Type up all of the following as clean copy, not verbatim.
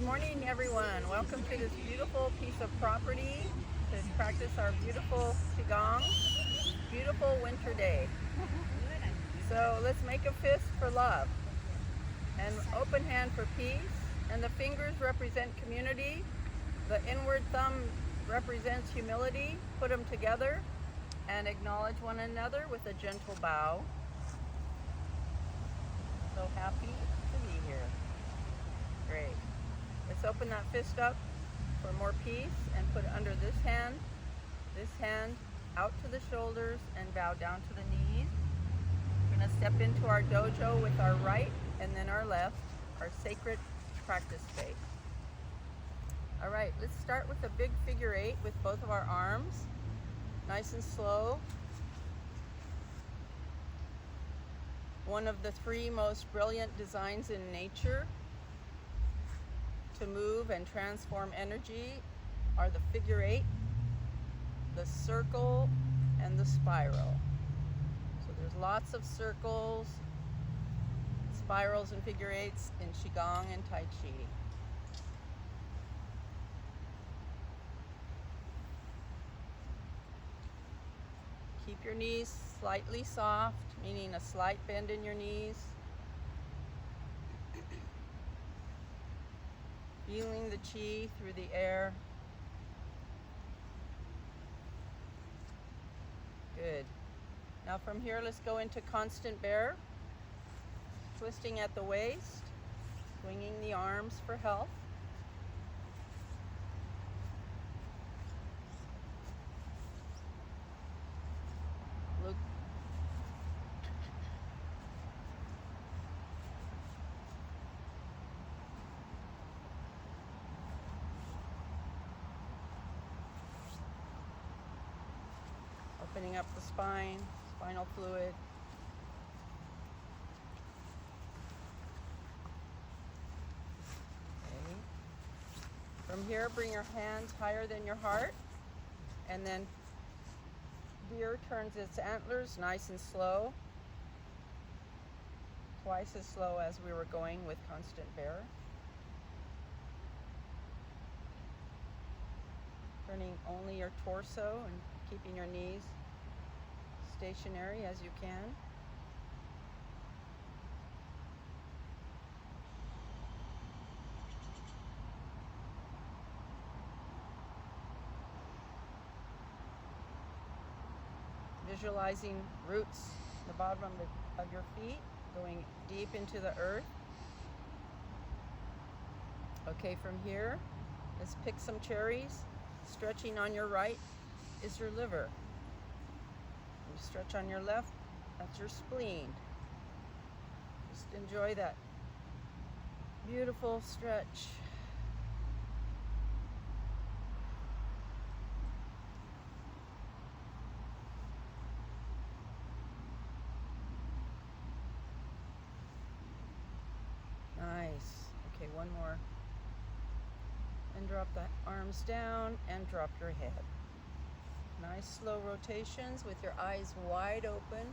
Good morning, everyone. Welcome to this beautiful piece of property to practice our beautiful Qigong. Beautiful winter day. So let's make a fist for love, and open hand for peace, and the fingers represent community. The inward thumb represents humility. Put them together and acknowledge one another with a gentle bow. So happy to be here. Great. Let's open that fist up for more peace and put it under this hand out to the shoulders and bow down to the knees. We're going to step into our dojo with our right and then our left, our sacred practice space. All right, let's start with a big figure 8 with both of our arms, nice and slow. One of the 3 most brilliant designs in nature to move and transform energy are the figure 8, the circle, and the spiral. So there's lots of circles, spirals, and figure 8s in Qigong and Tai Chi. Keep your knees slightly soft, meaning a slight bend in your knees. Feeling the chi through the air. Good. Now from here, let's go into constant bear. Twisting at the waist, swinging the arms for health. Look. Opening up the spine, spinal fluid. Okay. From here, bring your hands higher than your heart, and then deer turns its antlers nice and slow. Twice as slow as we were going with constant bear. Turning only your torso and keeping your knees stationary as you can. Visualizing roots at the bottom of your feet, going deep into the earth. Okay, from here, let's pick some cherries. Stretching on your right is your liver. You stretch on your left, that's your spleen. Just enjoy that beautiful stretch. Nice. Okay, one more. And drop the arms down and drop your head. Nice slow rotations with your eyes wide open.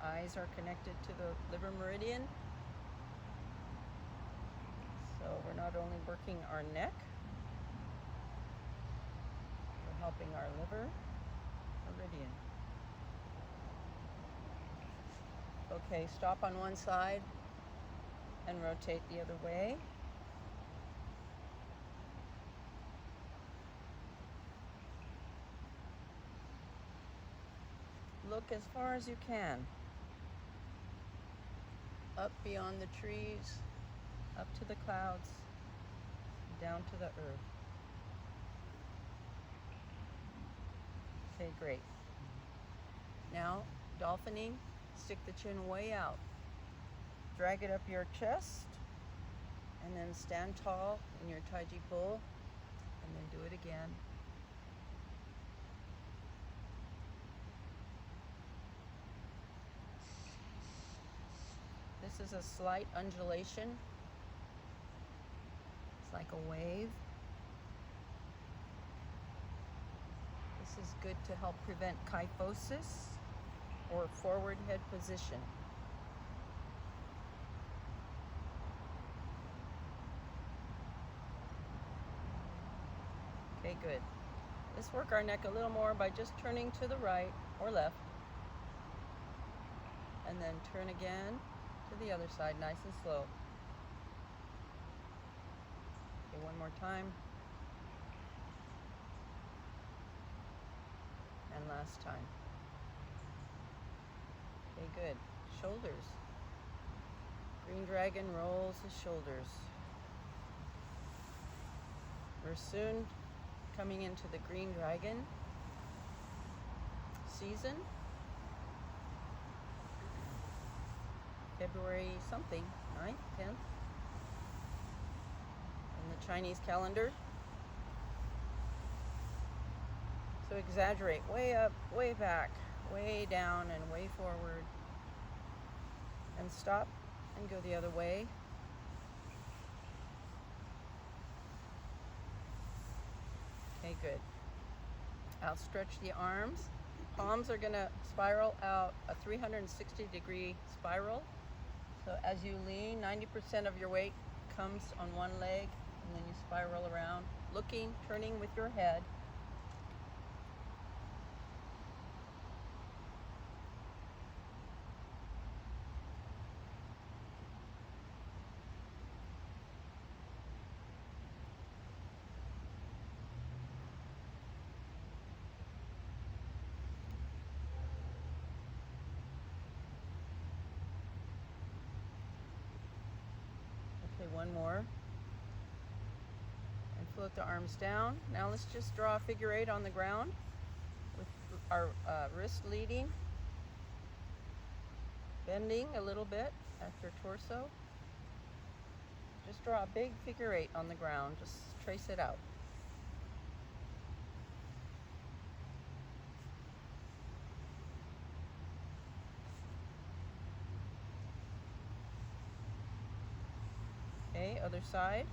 Eyes are connected to the liver meridian. So we're not only working our neck, we're helping our liver meridian. Okay, stop on one side and rotate the other way. Look as far as you can. Up beyond the trees, up to the clouds, down to the earth. Okay, great. Now, dolphining, stick the chin way out. Drag it up your chest, and then stand tall in your Taiji pull, and then do it again. This is a slight undulation. It's like a wave. This is good to help prevent kyphosis or forward head position. Okay, good. Let's work our neck a little more by just turning to the right or left. And then turn again to the other side, nice and slow. Okay, one more time. And last time. Okay, good. Shoulders. Green Dragon rolls his shoulders. We're soon coming into the Green Dragon season. February something, 9th, 10th, in the Chinese calendar. So exaggerate way up, way back, way down, and way forward. And stop and go the other way. Okay, good. Outstretch the arms. Palms are going to spiral out a 360-degree spiral. So as you lean, 90% of your weight comes on one leg, and then you spiral around, looking, turning with your head. Okay, one more. And float the arms down. Now let's just draw a figure 8 on the ground with our wrist leading. Bending a little bit at your torso. Just draw a big figure 8 on the ground. Just trace it out. Okay, other side,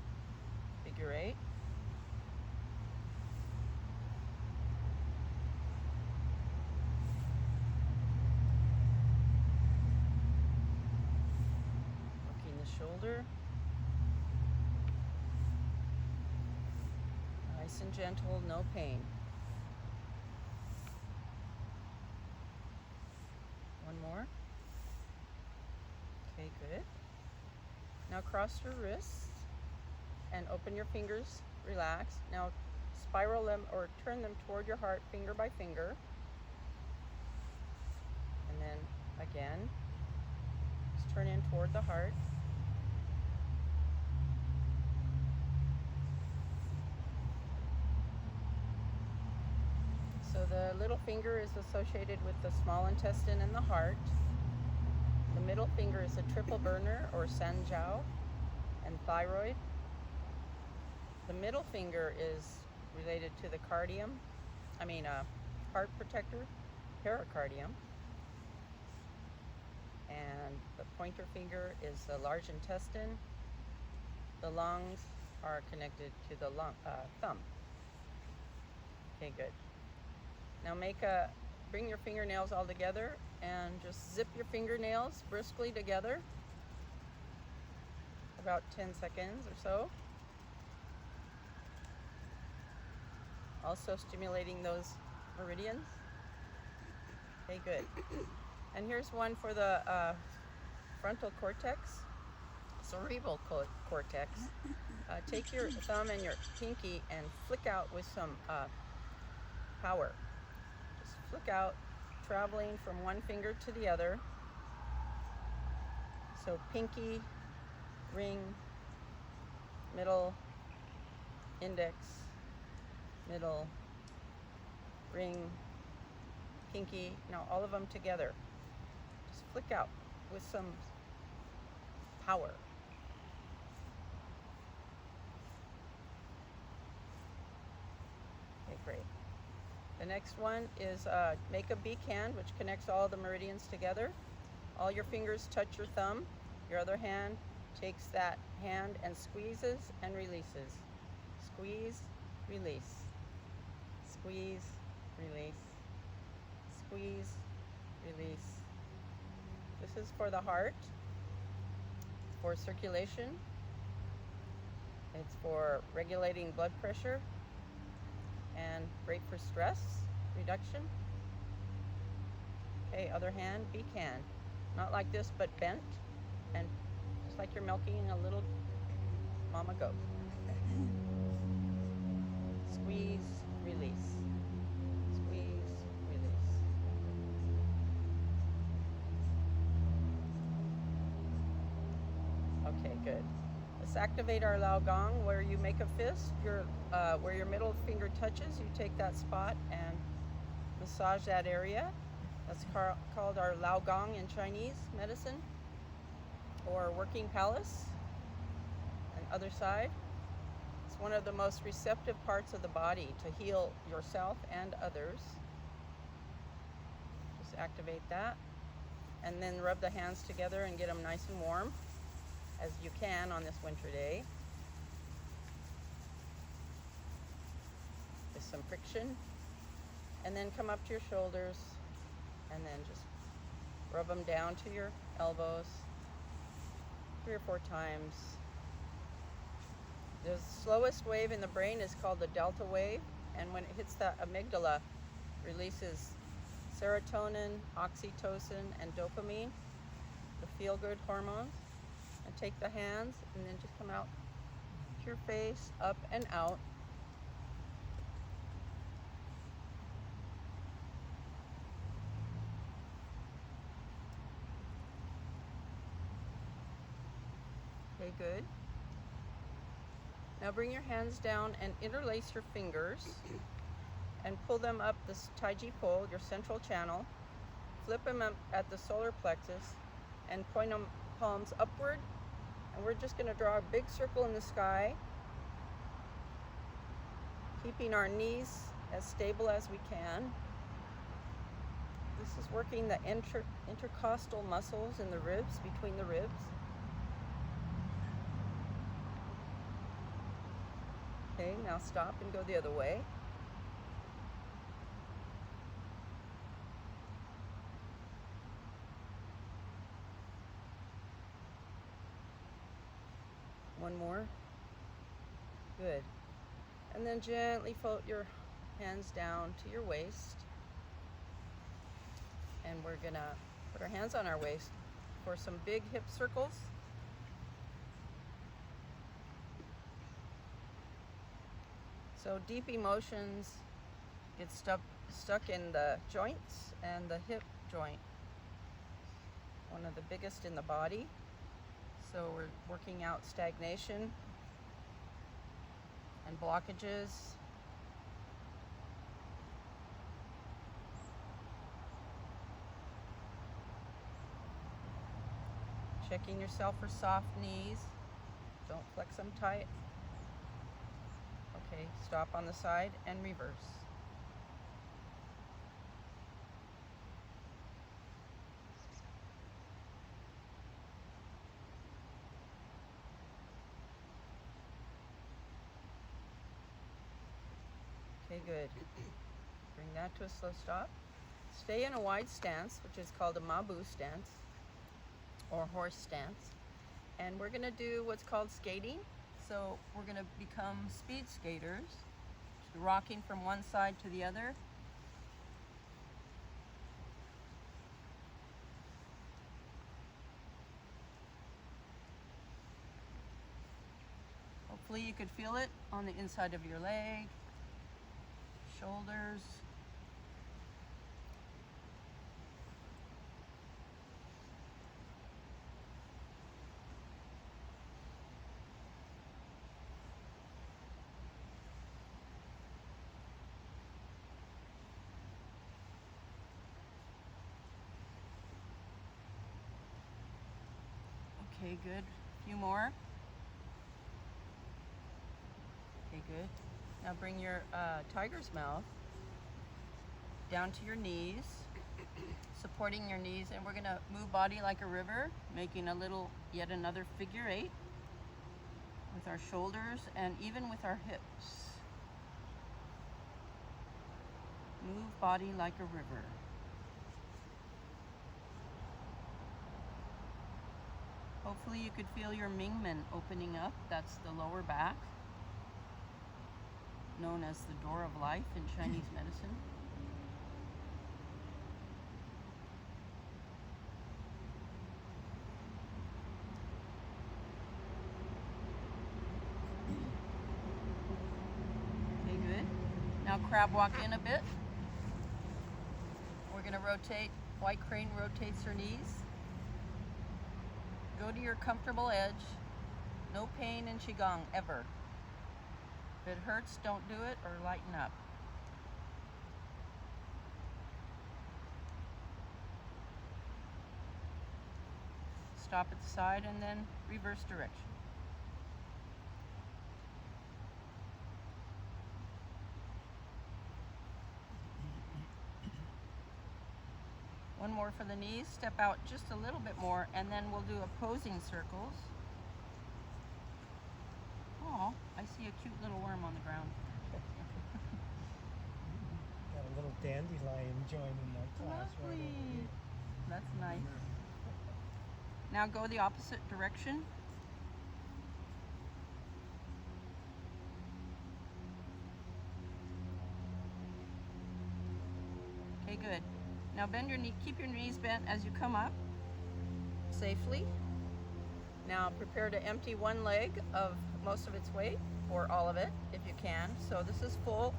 figure 8. Working the shoulder. Nice and gentle, no pain. One more. Okay, good. Now cross your wrists and open your fingers, relax. Now spiral them or turn them toward your heart finger by finger. And then again, just turn in toward the heart. So the little finger is associated with the small intestine and the heart. The middle finger is a triple burner or sanjiao and thyroid. The middle finger is related to the heart protector, pericardium. And the pointer finger is the large intestine. The lungs are connected to the thumb. Okay, good. Now bring your fingernails all together and just zip your fingernails briskly together. About 10 seconds or so. Also stimulating those meridians. Okay, good. And here's one for the frontal cortex, cerebral cortex. Take your thumb and your pinky and flick out with some power. Just flick out, traveling from one finger to the other. So pinky, ring, middle, index, middle, ring, pinky. Now all of them together. Just flick out with some power. Okay, great. The next one is make a beak hand, which connects all the meridians together. All your fingers touch your thumb. Your other hand takes that hand and squeezes and releases. Squeeze, release. Squeeze, release. Squeeze, release. This is for the heart. It's for circulation. It's for regulating blood pressure. and great for stress reduction. Okay, other hand, be can. Not like this, but bent, and just like you're milking a little mama goat. Squeeze, release. Squeeze, release. Okay, good. Let's activate our Lao Gong. Where you make a fist, where your middle finger touches, you take that spot and massage that area. That's called our Lao Gong in Chinese medicine, or working palace. And other side. It's one of the most receptive parts of the body to heal yourself and others. Just activate that. And then rub the hands together and get them nice and warm as you can on this winter day. With some friction. And then come up to your shoulders and then just rub them down to your elbows 3 or 4 times. The slowest wave in the brain is called the delta wave, and when it hits the amygdala, releases serotonin, oxytocin, and dopamine, the feel-good hormones. And take the hands and then just come out to your face, up and out. Okay, good. Now bring your hands down and interlace your fingers and pull them up this Taiji pole, your central channel. Flip them up at the solar plexus and point them palms upward. And we're just going to draw a big circle in the sky, keeping our knees as stable as we can. This is working the intercostal muscles in the ribs, between the ribs. Okay, now stop and go the other way. One more. Good. And then gently float your hands down to your waist. And we're gonna put our hands on our waist for some big hip circles. So deep emotions get stuck in the joints and the hip joint, one of the biggest in the body. So we're working out stagnation and blockages. Checking yourself for soft knees. Don't flex them tight. Okay, stop on the side and reverse. Okay, good. Bring that to a slow stop. Stay in a wide stance, which is called a Mabu stance or horse stance. And we're gonna do what's called skating. So we're gonna become speed skaters, rocking from one side to the other. Hopefully you could feel it on the inside of your leg, shoulders. Okay, good. A few more. Okay, good. Now bring your tiger's mouth down to your knees, supporting your knees, and we're gonna move body like a river, making yet another figure 8 with our shoulders and even with our hips. Move body like a river. Hopefully you could feel your Mingmen opening up. That's the lower back. known as the door of life in Chinese medicine. Okay, good. Now crab walk in a bit. We're gonna rotate. White crane rotates her knees. Go to your comfortable edge. No pain in Qigong, ever. If it hurts, don't do it, or lighten up. Stop at the side and then reverse direction. One more for the knees. Step out just a little bit more, and then we'll do opposing circles. Oh, I see a cute little worm on the ground. Got a little dandelion joining my class right over Lovely. here. That's nice. Now go the opposite direction. Okay, good. Now bend your knee, keep your knees bent as you come up safely. Now prepare to empty one leg of most of its weight, or all of it if you can. So this is full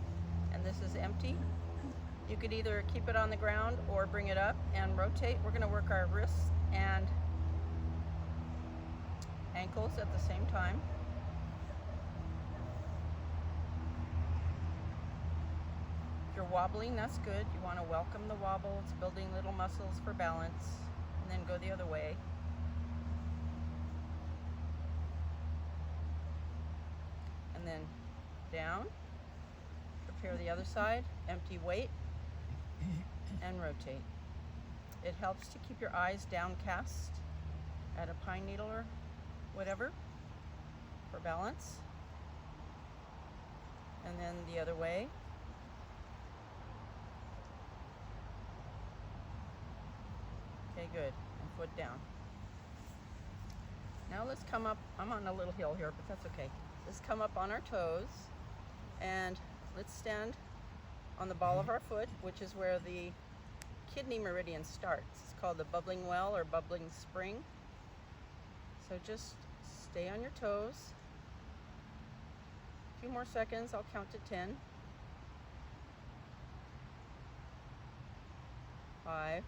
and this is empty. You could either keep it on the ground or bring it up and rotate. We're going to work our wrists and ankles at the same time. If you're wobbling, that's good. You want to welcome the wobble. It's building little muscles for balance. And then go the other way. And then down. Prepare the other side. Empty weight. And rotate. It helps to keep your eyes downcast at a pine needle or whatever for balance. And then the other way. Okay, good. And foot down. Now let's come up. I'm on a little hill here, but that's okay. Let's come up on our toes and let's stand on the ball of our foot, which is where the kidney meridian starts. It's called the bubbling well or bubbling spring. So just stay on your toes. A few more seconds, I'll count to 10. 5,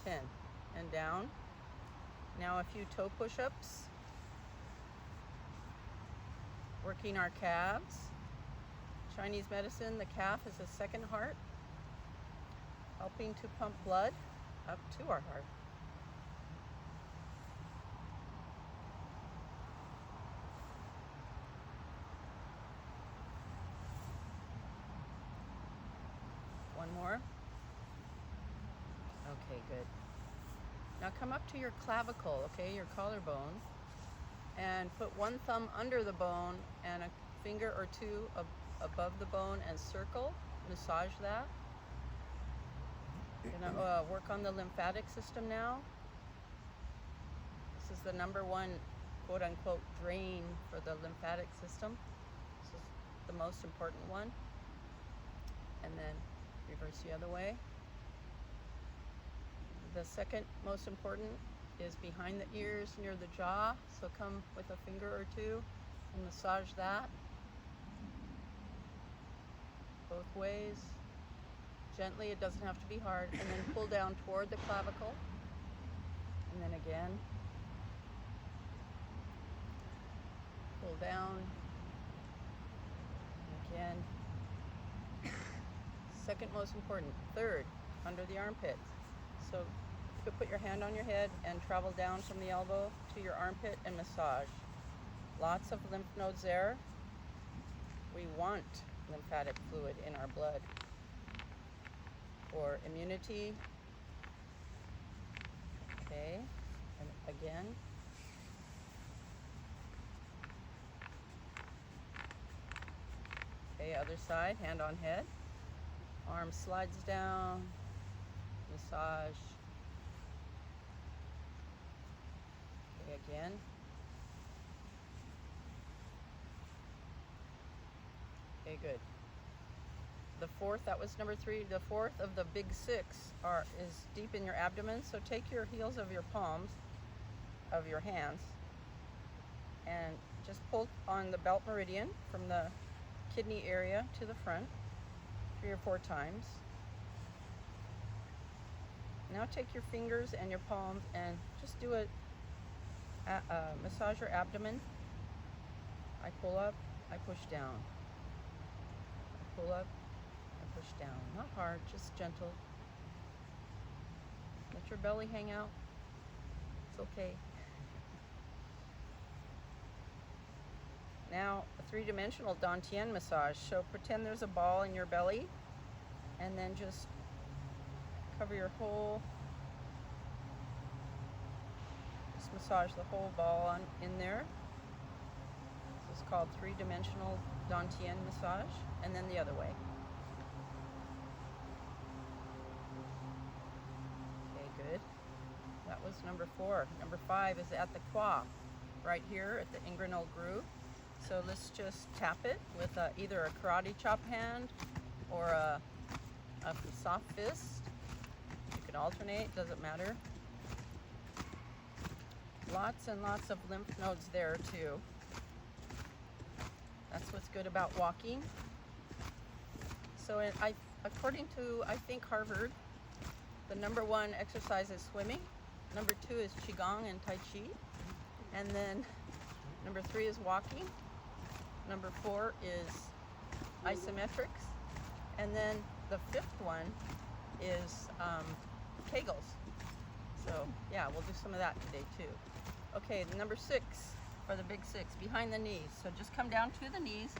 10, and down. Now a few toe push-ups. Working our calves. Chinese medicine, the calf is a second heart, helping to pump blood up to our heart. One more. Okay, good. Now come up to your clavicle, okay, your collarbone, and put one thumb under the bone and a finger or two above the bone and circle. Massage that. Gonna work on the lymphatic system now. This is the number one quote-unquote drain for the lymphatic system. This is the most important one. And then reverse the other way. The second most important is behind the ears near the jaw. So come with a finger or two and massage that. Both ways. Gently, it doesn't have to be hard. And then pull down toward the clavicle. And then again. Pull down. Again. Second most important. Third, under the armpit. So you could put your hand on your head and travel down from the elbow to your armpit and massage. Lots of lymph nodes there. We want lymphatic fluid in our blood for immunity. Okay, and again. Okay, other side, hand on head. Arm slides down, massage. Okay, again. Okay, good. The fourth, that was number 3. The fourth of the big 6 is deep in your abdomen. So take your heels of your palms of your hands and just pull on the belt meridian from the kidney area to the front 3 or 4 times. Now take your fingers and your palms and just do it. Massage your abdomen. I pull up, I push down. I pull up, I push down. Not hard, just gentle. Let your belly hang out. It's okay. Now, a 3-dimensional Dantian massage. So pretend there's a ball in your belly and then just cover your whole, just massage the whole ball in there. This is called 3-dimensional Dantian massage. And then the other way. Okay, good. That was number 4. Number 5 is at the qua, right here at the inguinal groove. So let's just tap it with either a karate chop hand or a soft fist. You can alternate, doesn't matter. Lots and lots of lymph nodes there too. That's what's good about walking. So according to, I think, Harvard, the number 1 exercise is swimming. Number 2 is Qigong and Tai Chi. And then number 3 is walking. Number 4 is isometrics. And then the 5th one is Kegels. So yeah, we'll do some of that today too. Okay, the number 6, or the big 6, behind the knees. So just come down to the knees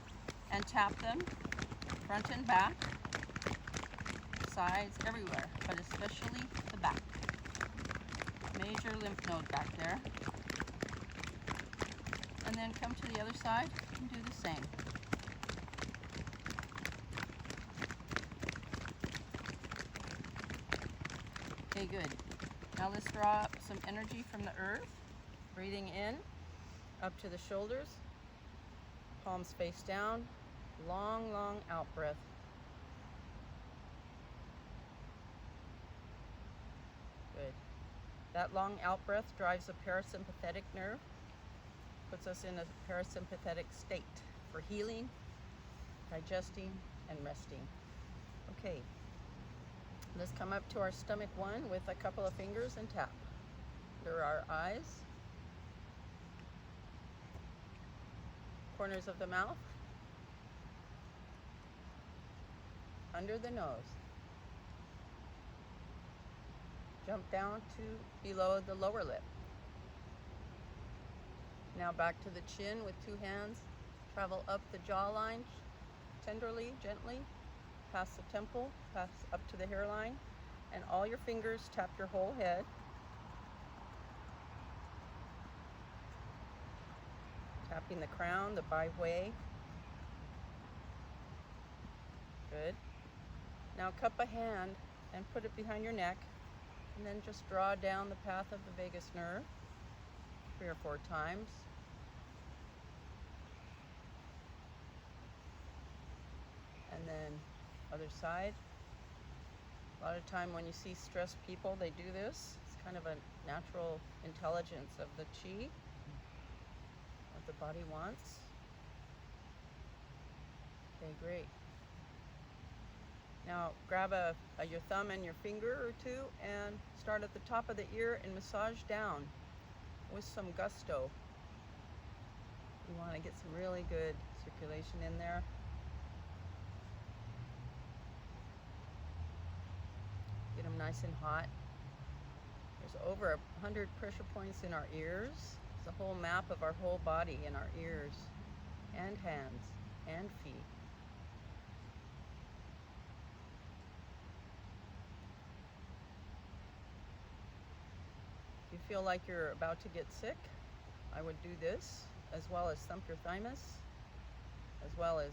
and tap them front and back, sides, everywhere, but especially the back. Major lymph node back there. And then come to the other side and do the same. Okay, good. Now let's draw up some energy from the earth. Breathing in, up to the shoulders, palms face down, long, long out breath. Good. That long out breath drives the parasympathetic nerve, puts us in a parasympathetic state for healing, digesting, and resting. Okay, let's come up to our stomach 1 with a couple of fingers and tap under our eyes, corners of the mouth, under the nose. Jump down to below the lower lip. Now back to the chin with 2 hands. Travel up the jawline tenderly, gently, past the temple, pass up to the hairline, and all your fingers tap your whole head. Tapping the crown, the Bai Hui. Good. Now cup a hand and put it behind your neck, and then just draw down the path of the vagus nerve 3 or 4 times. And then other side. A lot of time when you see stressed people, they do this. It's kind of a natural intelligence of the chi, what the body wants. Okay, great. Now grab your thumb and your finger or 2 and start at the top of the ear and massage down with some gusto. You want to get some really good circulation in there. Get them nice and hot. There's over 100 pressure points in our ears. It's a whole map of our whole body in our ears and hands and feet. If you feel like you're about to get sick, I would do this, as well as thump your thymus, as well as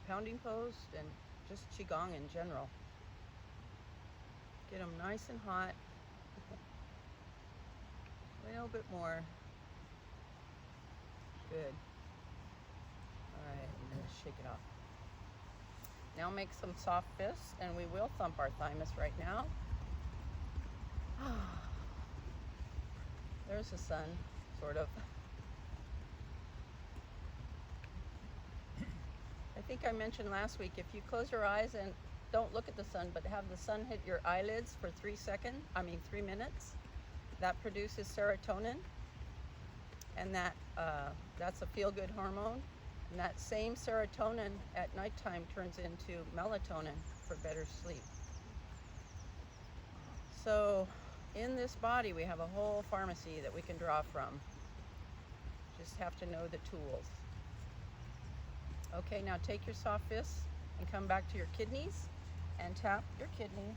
pounding pose, and just Qigong in general. Get them nice and hot. A little bit more. Good. All right, and shake it off. Now make some soft fists, and we will thump our thymus right now. There's the sun, sort of. I think I mentioned last week, if you close your eyes and don't look at the sun, but have the sun hit your eyelids for 3 minutes, that produces serotonin, and that's a feel-good hormone. And that same serotonin at nighttime turns into melatonin for better sleep. So in this body, we have a whole pharmacy that we can draw from. Just have to know the tools. Okay, now take your soft fists and come back to your kidneys and tap your kidney.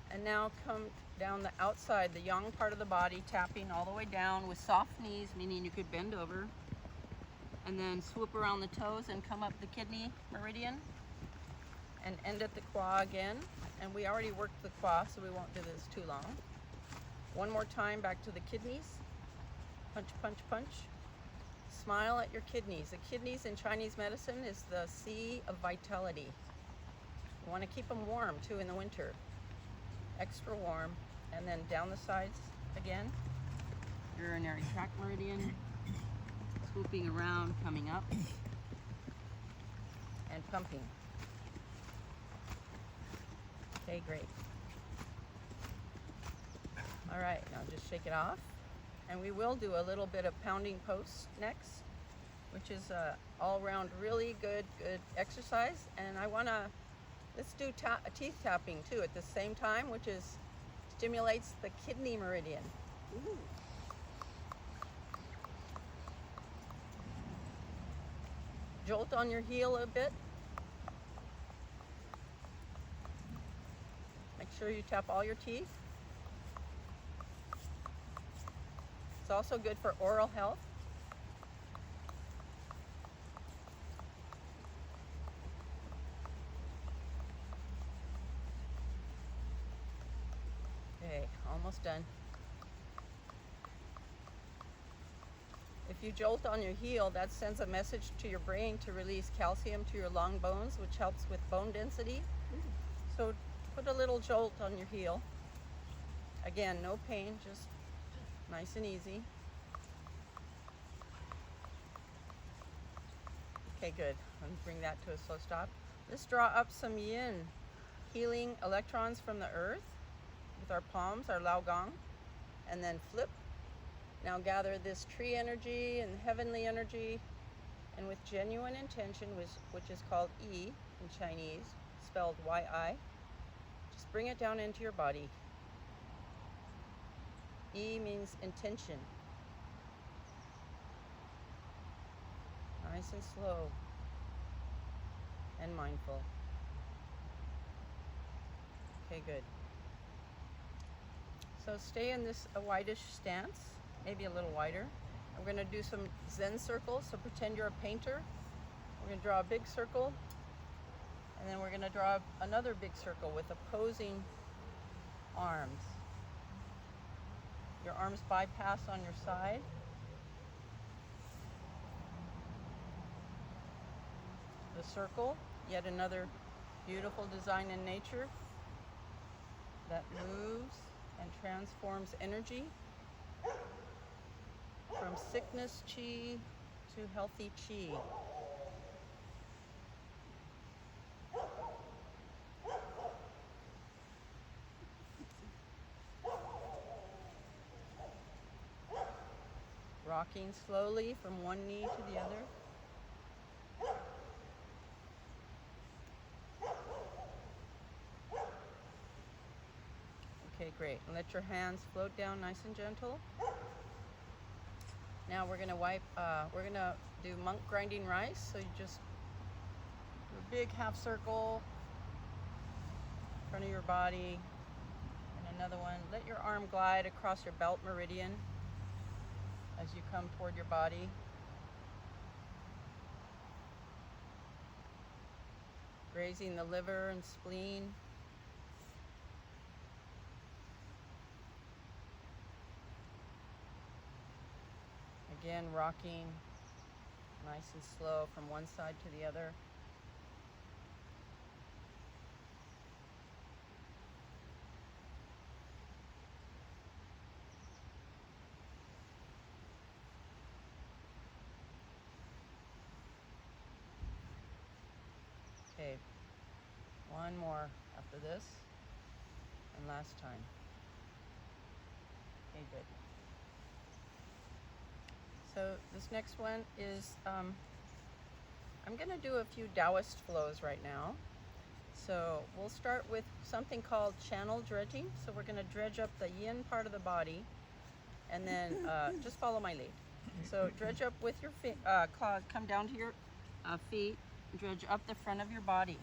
And now come down the outside, the yang part of the body, tapping all the way down with soft knees, meaning you could bend over. And then swoop around the toes and come up the kidney meridian and end at the qua again. And we already worked the qua, so we won't do this too long. One more time, back to the kidneys. Punch, punch, punch. Smile at your kidneys. The kidneys in Chinese medicine is the sea of vitality. You want to keep them warm too in the winter. Extra warm. And then down the sides again. Urinary tract meridian. Swooping around, coming up. And pumping. Okay, great. All right, now just shake it off. And we will do a little bit of pounding posts next, which is all around really good exercise. And let's do teeth tapping too at the same time, which stimulates the kidney meridian. Ooh. Jolt on your heel a bit. Make sure you tap all your teeth. It's also good for oral health. Okay, almost done. If you jolt on your heel, that sends a message to your brain to release calcium to your long bones, which helps with bone density. So put a little jolt on your heel. Again, no pain, just nice and easy. Okay, good. Let me bring that to a slow stop. Let's draw up some yin, healing electrons from the earth with our palms, our Lao Gong, and then flip. Now gather this tree energy and heavenly energy, and with genuine intention, which is called Yi in Chinese, spelled Y-I, just bring it down into your body. Yi means intention. Nice and slow and mindful. Okay, good. So stay in this whitish stance, maybe a little wider. And we're going to do some Zen circles. So pretend you're a painter. We're going to draw a big circle, and then we're going to draw another big circle with opposing arms. Your arms bypass on your side. The circle, yet another beautiful design in nature that moves and transforms energy from sickness chi to healthy chi. Rocking slowly from one knee to the other. Okay, great. And let your hands float down nice and gentle. Now we're gonna we're gonna do monk grinding rice. So you just do a big half circle in front of your body, and another one. Let your arm glide across your belt meridian as you come toward your body. Grazing the liver and spleen. Again, rocking nice and slow from one side to the other. Okay, one more after this, and last time. Okay, good. So this next one is, I'm going to do a few Taoist flows right now. So we'll start with something called channel dredging. So we're going to dredge up the yin part of the body, and then just follow my lead. So dredge up with your feet, claws, come down to your feet, dredge up the front of your body.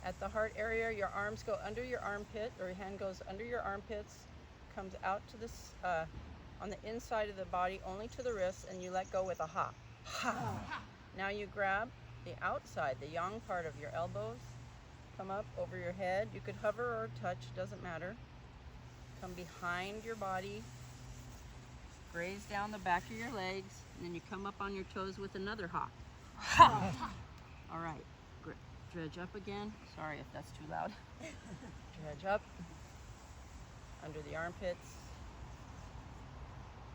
At the heart area, your arms go under your armpit, or your hand goes under your armpits, comes out to this, on the inside of the body, only to the wrists, and you let go with a ha. Ha. Now you grab the outside, the yang part of your elbows, come up over your head. You could hover or touch, doesn't matter. Come behind your body, graze down the back of your legs, and then you come up on your toes with another ha. Ha. All right, dredge up again. Sorry if that's too loud. Dredge up, under the armpits,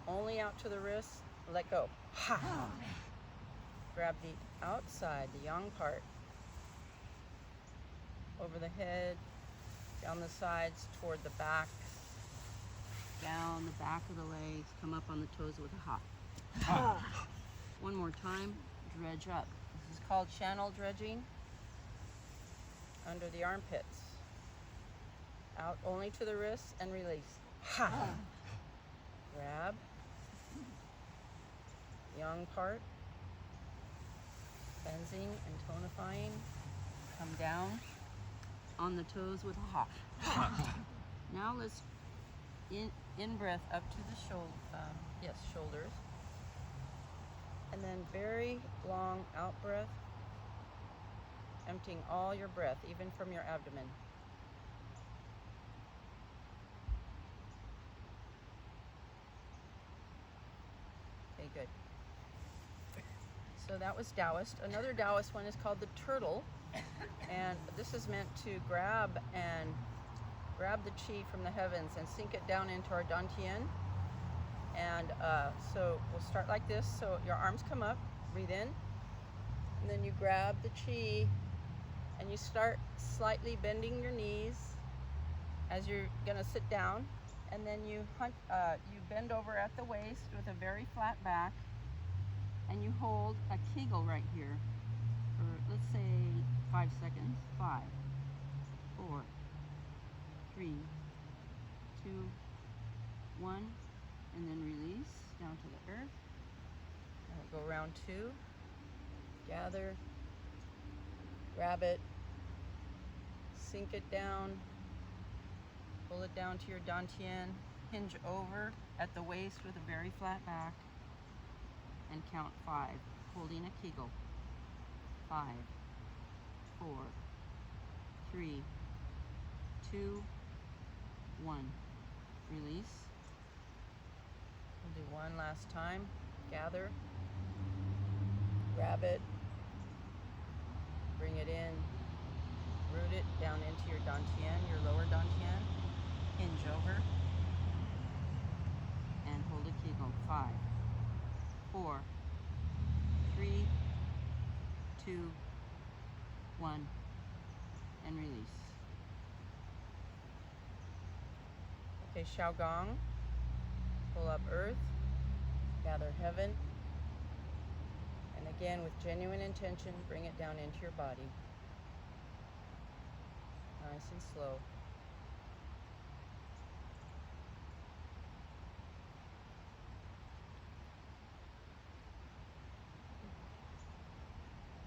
only out to the wrists, let go. Ha. Grab the outside, the yang part, over the head, down the sides, toward the back, down the back of the legs, come up on the toes with a ha. One more time, dredge up. This is called channel dredging. Under the armpits, out only to the wrists, and release. Ha. Grab yang part, cleansing and tonifying. Come down on the toes with a ha. Now let's in breath up to the shoulders, and then very long out breath, emptying all your breath, even from your abdomen. Okay, good. So that was Taoist. Another Taoist one is called the turtle, and this is meant to grab the chi from the heavens and sink it down into our dantian. And so we'll start like this. So your arms come up, breathe in, and then you grab the chi, and you start slightly bending your knees as you're gonna sit down, and then you bend over at the waist with a very flat back, and you hold a Kegel right here for, let's say, 5 seconds. 5, 4, 3, 2, 1, and then release down to the earth. Go round 2, gather, grab it, sink it down, pull it down to your dantian, hinge over at the waist with a very flat back, and count 5, holding a Kegel. 5, 4, 3, 2, 1. Release. We'll do one last time. Gather, grab it, bring it in, root it down into your dantian, your lower dantian, hinge over, and hold a Kegel. 5, 4, 3, 2, 1, and release. Okay, Xiaogong, pull up earth, gather heaven, and again with genuine intention, bring it down into your body. Nice and slow.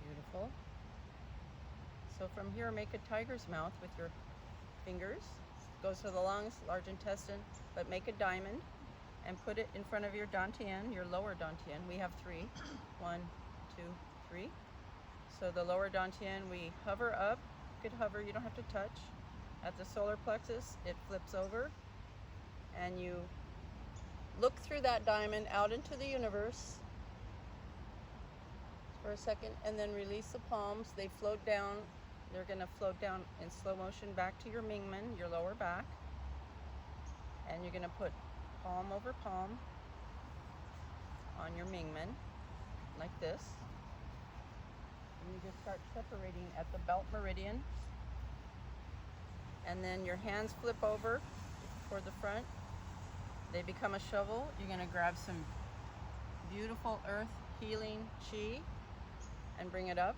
Beautiful. So from here, make a tiger's mouth with your fingers. Goes to the lungs, large intestine, but make a diamond and put it in front of your dantian, your lower dantian. We have 3. 1, 2, 3. So the lower dantian, we hover up. You could hover, you don't have to touch. At the solar plexus, it flips over, and you look through that diamond out into the universe for a second, and then release the palms. They float down. They're going to float down in slow motion back to your Mingmen, your lower back. And you're going to put palm over palm on your Mingmen, like this. And you just start separating at the belt meridian. And then your hands flip over toward the front. They become a shovel. You're going to grab some beautiful earth healing chi and bring it up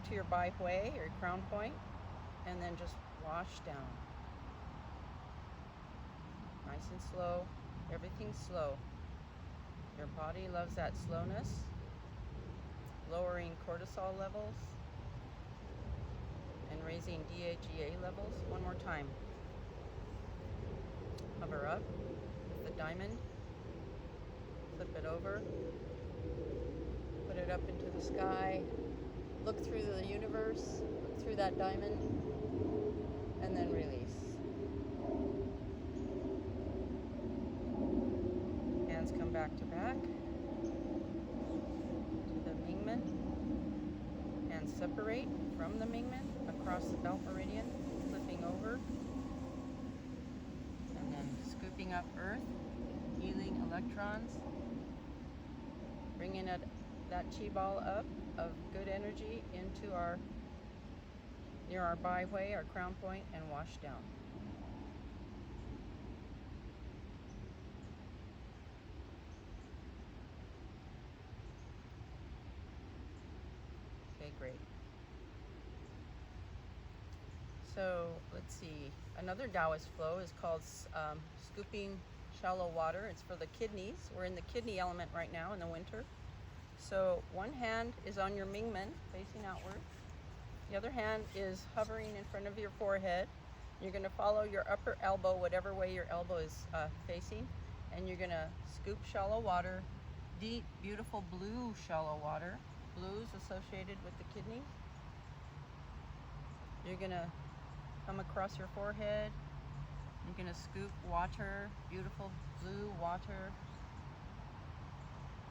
to your Bai Hui, or crown point, and then just wash down. Nice and slow. Everything's slow. Your body loves that slowness. Lowering cortisol levels and raising DHEA levels. One more time. Hover up with the diamond. Flip it over. Put it up into the sky. Look through the universe. Look through that diamond. And then release. Hands come back to back. To the Mingmen. Hands separate from the Mingmen across the belt meridian, flipping over. And then scooping up earth, healing electrons. Bringing that chi ball up of good energy into near our Bai Hui, our crown point, and wash down. Okay, great. So let's see. Another Taoist flow is called scooping shallow water. It's for the kidneys. We're in the kidney element right now in the winter. So one hand is on your Mingmen, facing outward. The other hand is hovering in front of your forehead. You're going to follow your upper elbow, whatever way your elbow is facing, and you're going to scoop shallow water, deep, beautiful blue shallow water. Blue is associated with the kidney. You're going to come across your forehead. You're going to scoop water, beautiful blue water.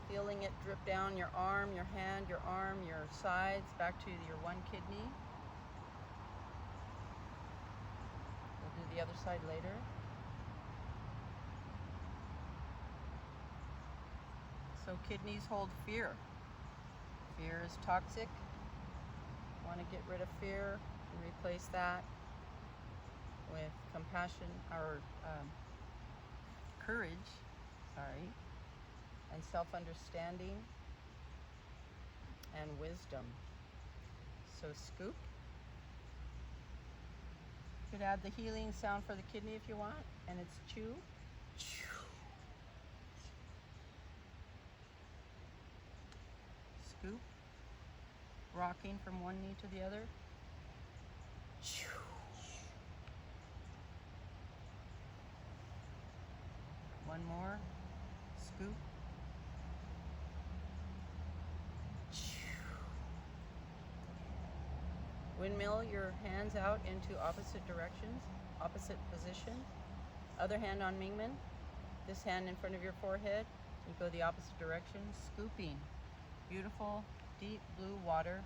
Feeling it drip down your arm, your hand, your arm, your sides, back to your one kidney. We'll do the other side later. So kidneys hold fear. Fear is toxic. Want to get rid of fear and replace that with compassion or courage, and self-understanding and wisdom. So scoop. You could add the healing sound for the kidney if you want, and it's chew. Scoop. Rocking from one knee to the other. One more. Scoop. Windmill your hands out into opposite directions, opposite position. Other hand on Mingmen. This hand in front of your forehead. You go the opposite direction, scooping. Beautiful, deep blue water.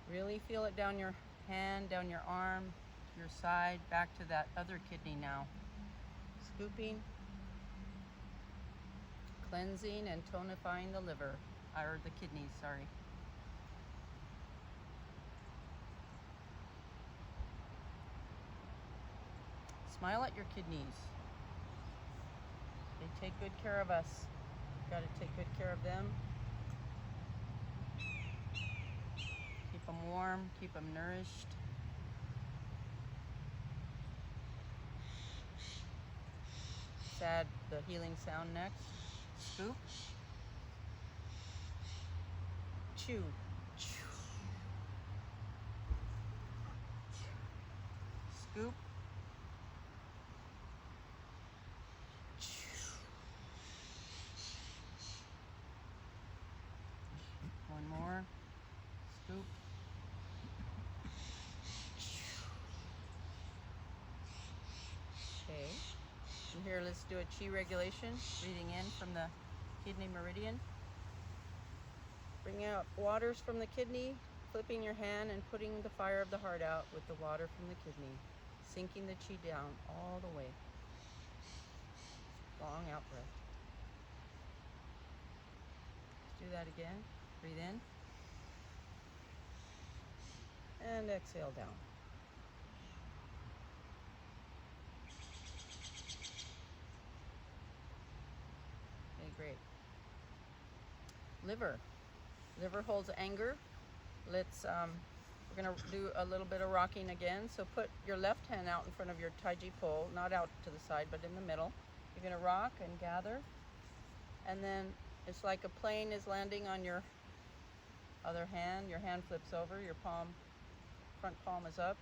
Really feel it down your hand, down your arm, your side, back to that other kidney now. Scooping, cleansing and tonifying the liver, or the kidneys, sorry. Smile at your kidneys. They take good care of us. Got to take good care of them. Keep them warm, keep them nourished. Add the healing sound next. Scoop. Chew. Scoop. One more. Scoop. Just do a chi regulation, breathing in from the kidney meridian. Bring out waters from the kidney, flipping your hand and putting the fire of the heart out with the water from the kidney, sinking the chi down all the way. Long out breath. Let's do that again. Breathe in. And exhale down. Okay, great. Liver. Liver holds anger. We're gonna do a little bit of rocking again. So put your left hand out in front of your taiji pole, not out to the side, but in the middle. You're gonna rock and gather. And then it's like a plane is landing on your other hand. Your hand flips over, your front palm is up.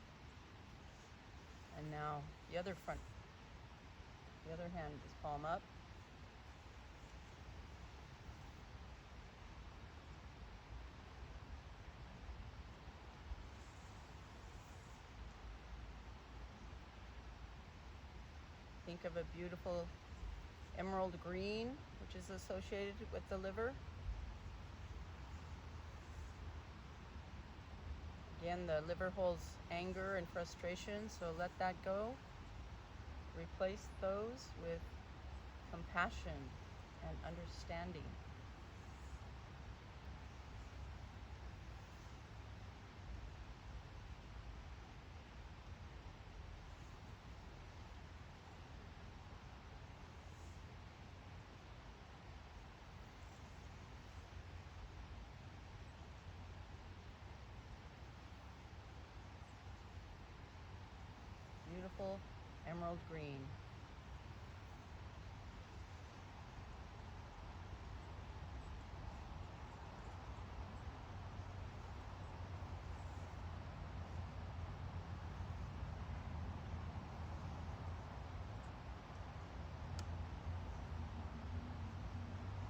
And now the other hand is palm up. Think of a beautiful emerald green, which is associated with the liver. Again, the liver holds anger and frustration, so let that go. Replace those with compassion and understanding. Beautiful emerald green.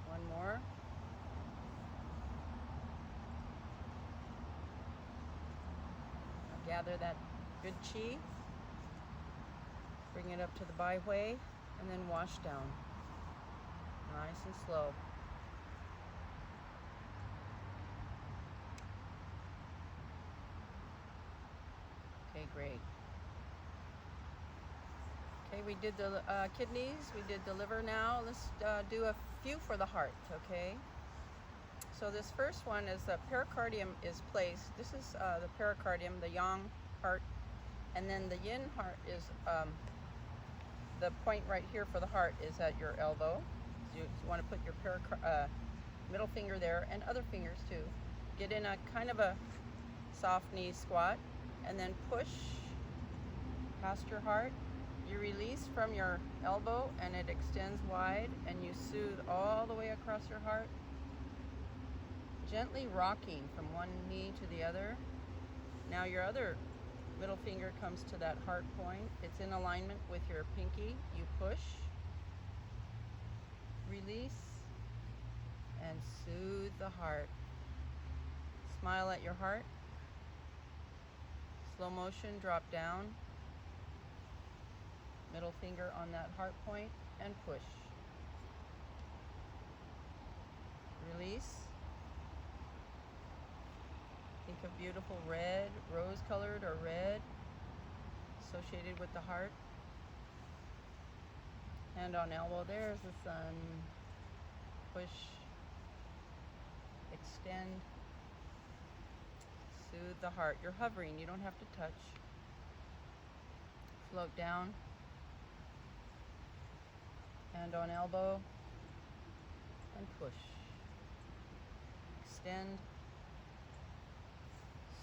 One more. Now gather that good chi. Bring it up to the Bai Hui, and then wash down. Nice and slow. Okay, great. Okay, we did the kidneys, we did the liver now. Let's do a few for the heart, okay? So this first one is the pericardium is placed. This is the pericardium, the yang heart, and then the yin heart is the point right here for the heart is at your elbow. So you want to put your middle finger there and other fingers too. Get in a kind of a soft knee squat and then push past your heart. You release from your elbow and it extends wide and you soothe all the way across your heart. Gently rocking from one knee to the other. Now your other middle finger comes to that heart point. It's in alignment with your pinky. You push, release, and soothe the heart. Smile at your heart. Slow motion, drop down. Middle finger on that heart point and push. Release. Think of beautiful red, rose-colored or red, associated with the heart. Hand on elbow, there's the sun. Push, extend, soothe the heart. You're hovering, you don't have to touch. Float down. Hand on elbow, and push. Extend.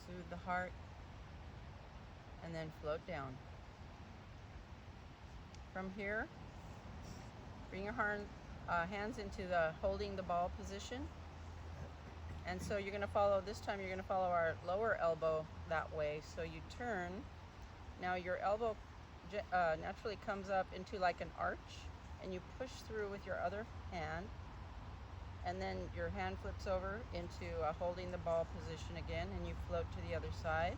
Soothe the heart, and then float down. From here, bring your hands into the holding the ball position. And so you're going to follow, this time you're going to follow our lower elbow that way. So you turn. Now your elbow naturally comes up into like an arch, and you push through with your other hand. And then your hand flips over into holding the ball position again, and you float to the other side,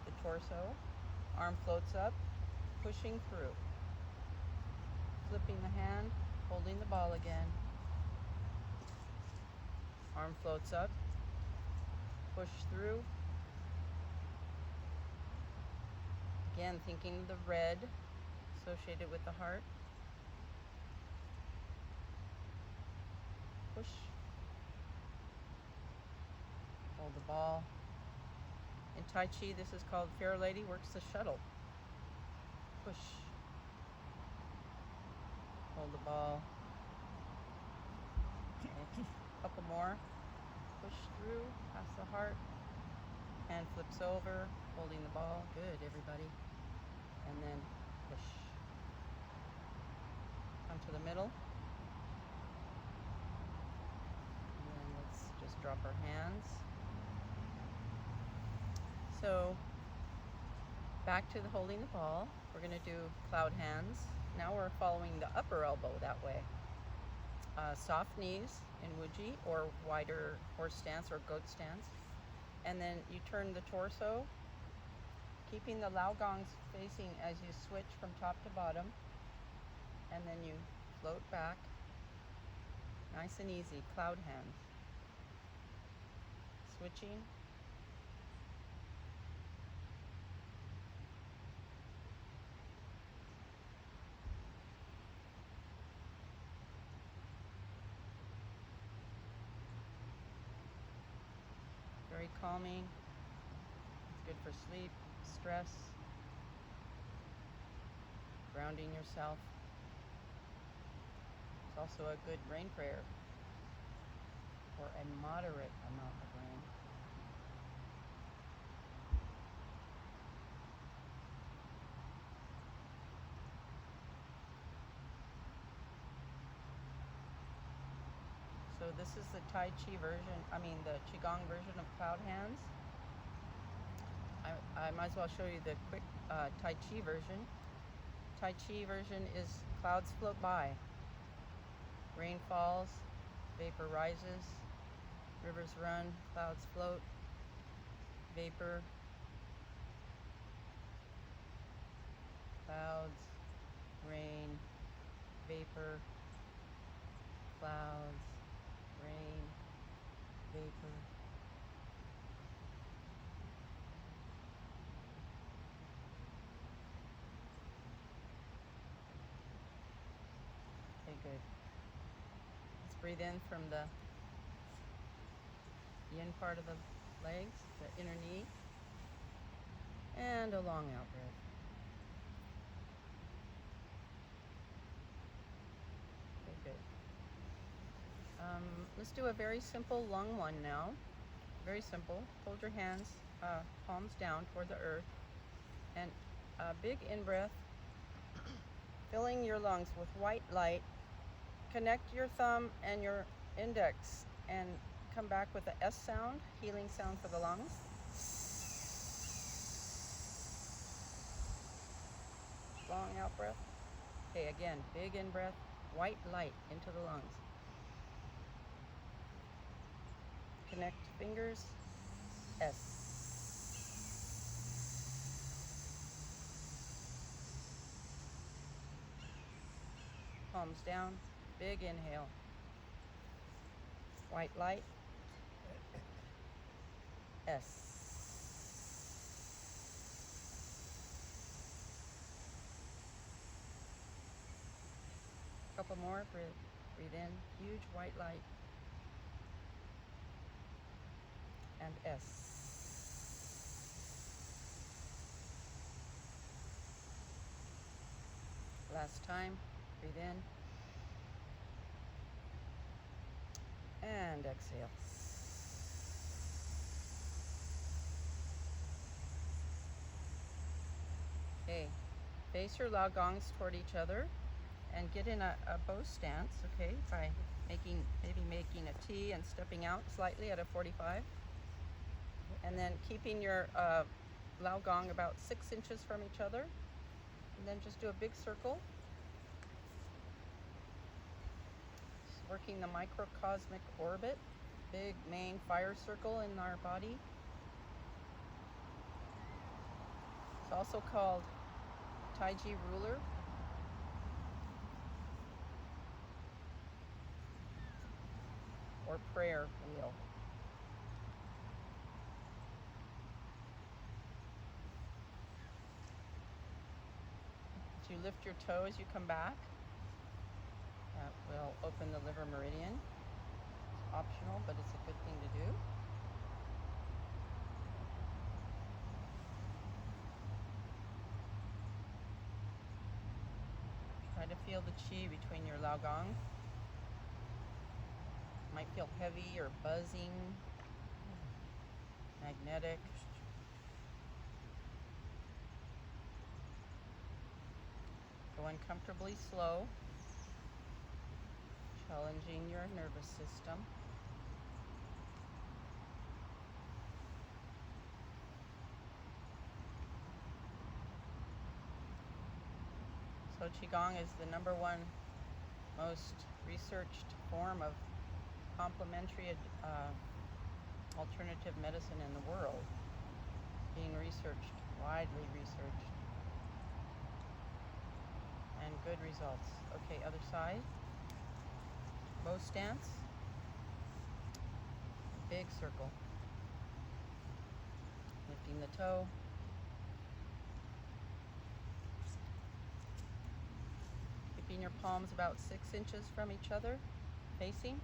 the torso. Arm floats up, pushing through. flipping the hand, holding the ball again. Arm floats up, push through. Again, thinking of the red associated with the heart. Push. Hold the ball. In Tai Chi, this is called Fair Lady Works the Shuttle. Push. Hold the ball. Okay. Couple more. Push through, past the heart. Hand flips over, holding the ball. Good, everybody. And then push. Come to the middle. And then let's just drop our hands. So, back to the holding the ball. We're going to do cloud hands. Now we're following the upper elbow that way. Soft knees in Wuji, or wider horse stance or goat stance. And then you turn the torso, keeping the Lao Gongs facing as you switch from top to bottom. And then you float back. Nice and easy, cloud hands. Switching. Very calming. It's good for sleep, stress, grounding yourself. It's also a good rain prayer, or a moderate amount of rain. So this is the Tai Chi version, the Qigong version of cloud hands. I might as well show you the quick Tai Chi version. Tai Chi version is clouds float by. Rain falls, vapor rises, rivers run, clouds float, vapor, clouds, rain, vapor, clouds, rain, vapor. Okay, good. Let's breathe in from the yin part of the legs, the inner knee, and a long out breath. Okay, good. Let's do a very simple lung one now. Very simple. Hold your hands, palms down toward the earth, and a big in-breath, filling your lungs with white light. Connect your thumb and your index and come back with the S sound, healing sound for the lungs. Long out breath. Okay, again, big in-breath, white light into the lungs. Connect fingers, S. Palms down, big inhale. White light, S. Couple more, breathe in, huge white light. And S. Last time, breathe in. And exhale. Okay, face your Lao Gongs toward each other and get in a bow stance, okay, by maybe making a T and stepping out slightly at a 45. And then keeping your Lao Gong about 6 inches from each other. And then just do a big circle. Just working the microcosmic orbit, big main fire circle in our body. It's also called Tai Chi ruler. or prayer wheel. As you lift your toe as you come back, that will open the liver meridian. It's optional, but it's a good thing to do. Try to feel the chi between your laogong. Might feel heavy or buzzing, magnetic. Go uncomfortably slow, challenging your nervous system. So Qigong is the #1 most researched form of complementary alternative medicine in the world, being researched, widely researched, and good results. Okay, other side. Bow stance. Big circle. Lifting the toe. Keeping your palms about 6 inches from each other, facing.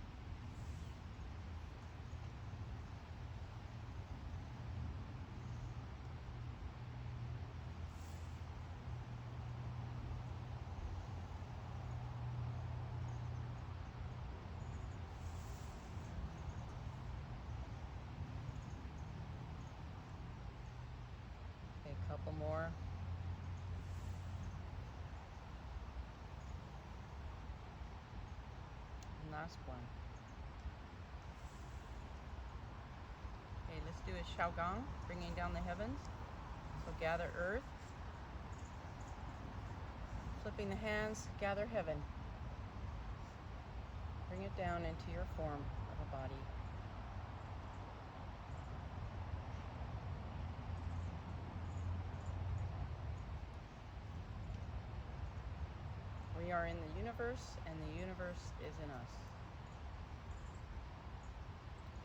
Okay, a couple more. And last one. Okay, let's do a Shaogong, bringing down the heavens. So gather earth. Flipping the hands, gather heaven. Bring it down into your form of a body. We are in the universe, and the universe is in us.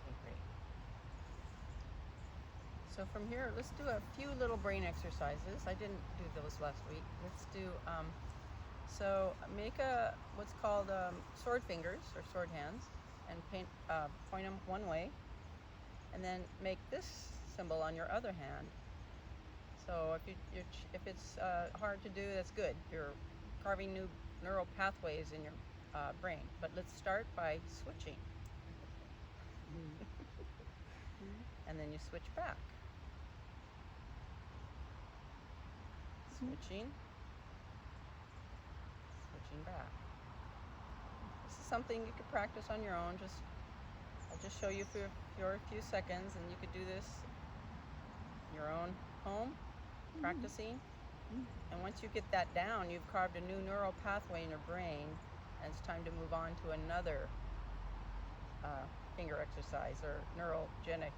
Okay, great. So from here, let's do a few little brain exercises. I didn't do those last week. Let's do, so make what's called sword fingers or sword hands, and point them one way, and then make this symbol on your other hand. So if it's hard to do, that's good. You're carving new neural pathways in your brain. But let's start by switching. And then you switch back. Switching. Switching back. This is something you could practice on your own. I'll just show you for a few seconds, and you could do this in your own home, practicing. And once you get that down, you've carved a new neural pathway in your brain, and it's time to move on to another finger exercise or neurogenic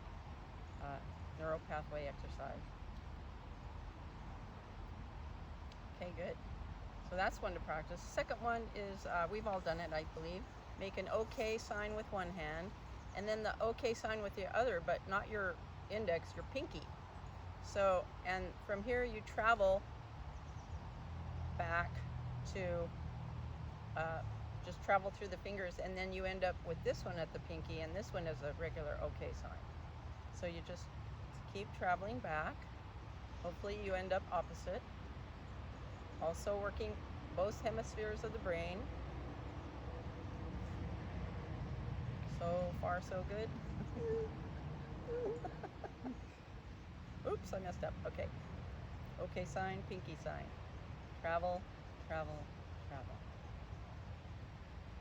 neural pathway exercise. Okay, good. So that's one to practice. Second one is, we've all done it, I believe. Make an OK sign with one hand, and then the OK sign with the other, but not your index, your pinky. So, and from here you travel back to just travel through the fingers, and then you end up with this one at the pinky, and this one is a regular OK sign. So you just keep traveling back. Hopefully you end up opposite. Also working both hemispheres of the brain. So far, so good. Oops, I messed up. Okay. OK sign, pinky sign. Travel, travel, travel.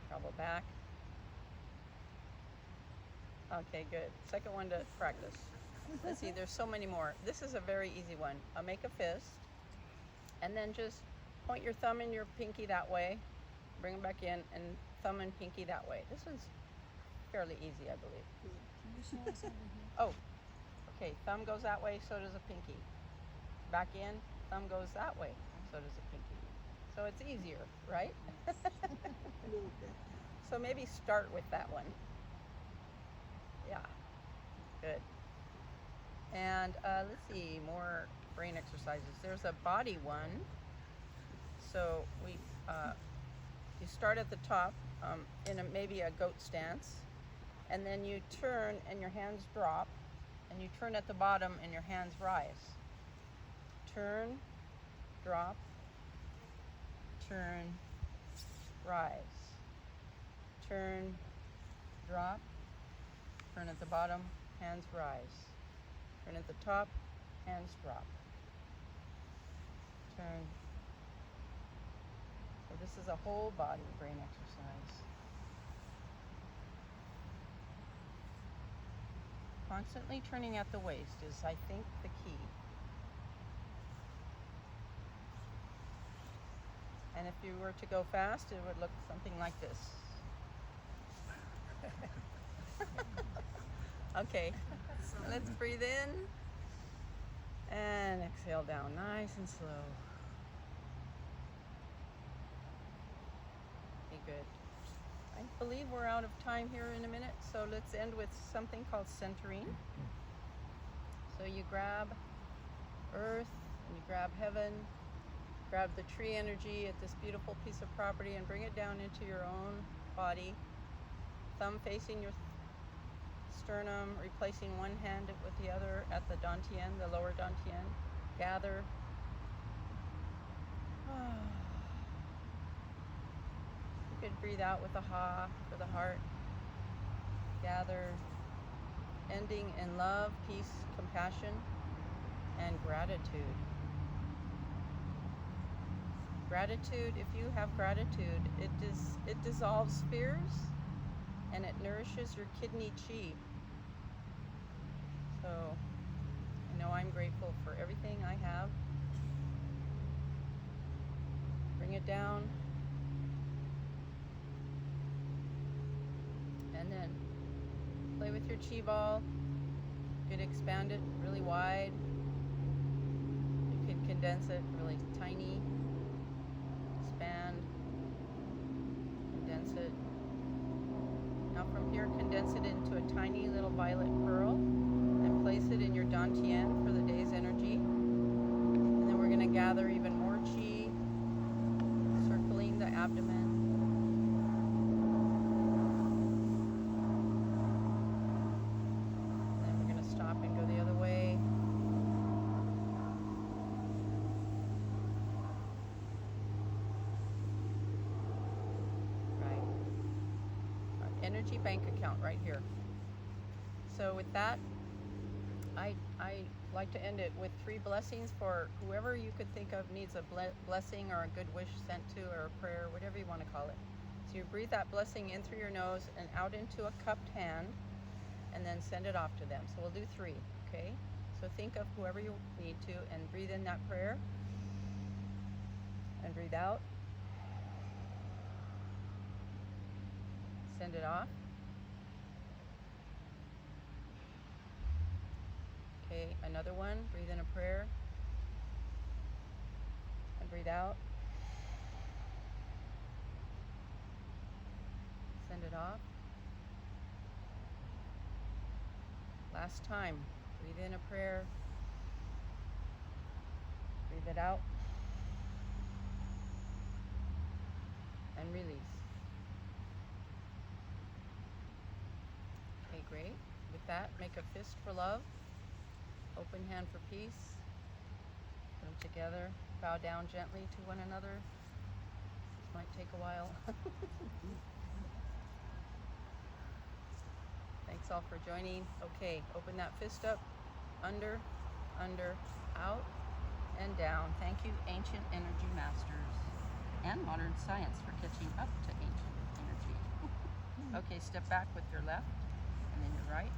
Travel back. Okay, good. Second one to practice. Let's see, there's so many more. This is a very easy one. I'll make a fist, and then just point your thumb and your pinky that way, bring them back in, and thumb and pinky that way. This one's fairly easy, I believe. Can you show us over here? Oh, okay, thumb goes that way, so does a pinky. Back in, thumb goes that way, so does a pinky. So it's easier, right? A little bit. So maybe start with that one. Yeah. Good. And let's see, more brain exercises. There's a body one. So you start at the top in maybe a goat stance, and then you turn and your hands drop, and you turn at the bottom and your hands rise. Turn, drop, turn, rise. Turn, drop, turn at the bottom, hands rise. Turn at the top, hands drop. Turn. So this is a whole body brain exercise. Constantly turning at the waist is, I think, the key. And if you were to go fast, it would look something like this. Okay, let's breathe in and exhale down, nice and slow. Okay, good. I believe we're out of time here in a minute, so let's end with something called centering. So you grab earth and you grab heaven, grab the tree energy at this beautiful piece of property and bring it down into your own body. Thumb facing your sternum, replacing one hand with the other at the dantian, the lower dantian. Gather. You could breathe out with a ha for the heart. Gather. Ending in love, peace, compassion, and gratitude. Gratitude, if you have gratitude, it dissolves fears and it nourishes your kidney chi. So, I know I'm grateful for everything I have. Bring it down. And then play with your chi ball. You could expand it really wide. You can condense it really tiny. Expand. Condense it. Now from here, condense it into a tiny little violet pearl and place it in your dantian for the day's energy. And then we're going to gather even more chi, circling the abdomen. And then we're going to stop and go the other way. Right. Our energy bank account right here. So with that, I like to end it with 3 blessings for whoever you could think of needs a blessing or a good wish sent to, or a prayer, whatever you want to call it. So you breathe that blessing in through your nose and out into a cupped hand, and then send it off to them. So we'll do 3, okay? So think of whoever you need to and breathe in that prayer and breathe out. Send it off. Okay, another one. Breathe in a prayer. And breathe out. Send it off. Last time. Breathe in a prayer. Breathe it out. And release. Okay, great. With that, make a fist for love. Open hand for peace. Put them together. Bow down gently to one another. This might take a while. Thanks all for joining. Okay, open that fist up. Under, out, and down. Thank you, ancient energy masters and modern science for catching up to ancient energy. Okay, step back with your left and then your right.